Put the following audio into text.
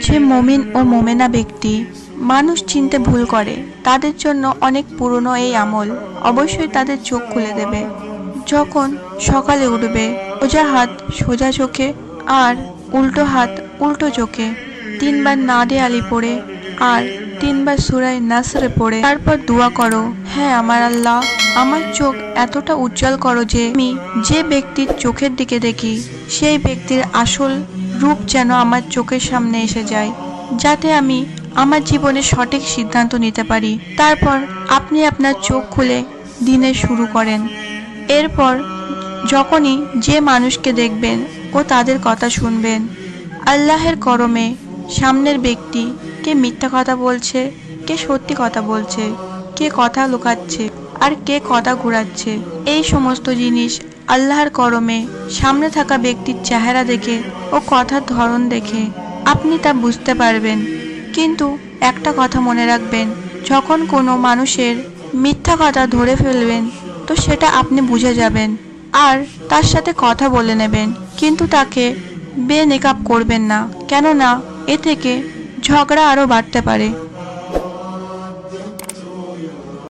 যে মুমিন ও মুমিনা ব্যক্তি মানুষ চিনতে ভুল করে তাদের জন্য অনেক পুরনো এই আমল অবশ্যই তাদের চোখ খুলে দেবে। যখন সকালে উঠবে সোজা হাত সোজা চোখে আর উল্টো হাত উল্টো চোখে 3 বার নাদে আলি পড়ে আর 3 বার সূরা নাসর পড়ে তারপর দোয়া করো, হ্যাঁ আমার আল্লাহ, আমার চোখ এতটা উজ্জ্বল করো যে আমি যে ব্যক্তির চোখের দিকে দেখি সেই ব্যক্তির আসল রূপ যেন আমার চোখের সামনে এসে যায়, যাতে আমি আমার জীবনে সঠিক সিদ্ধান্ত নিতে পারি। তারপর আপনি আপনার চোখ খুলে দিনের শুরু করেন। এরপর যখনই যে মানুষকে দেখবেন ও তাদের কথা শুনবেন, আল্লাহের করমে সামনের ব্যক্তি কে মিথ্যা কথা বলছে, কে সত্যি কথা বলছে, কে কথা লুকাচ্ছে আর কে কথা ঘুরাচ্ছে, এই সমস্ত জিনিস আল্লাহর করমে সামনে থাকা ব্যক্তির চেহারা দেখে ও কথার ধরন দেখে আপনি তা বুঝতে পারবেন। কিন্তু একটা কথা মনে রাখবেন, যখন কোনো মানুষের মিথ্যা কথা ধরে ফেলবেন তো সেটা আপনি বুঝে যাবেন আর তার সাথে কথা বলে নেবেন, কিন্তু তাকে বেনেকাব করবেন না, কেননা এ থেকে ঝগড়া আরও বাড়তে পারে।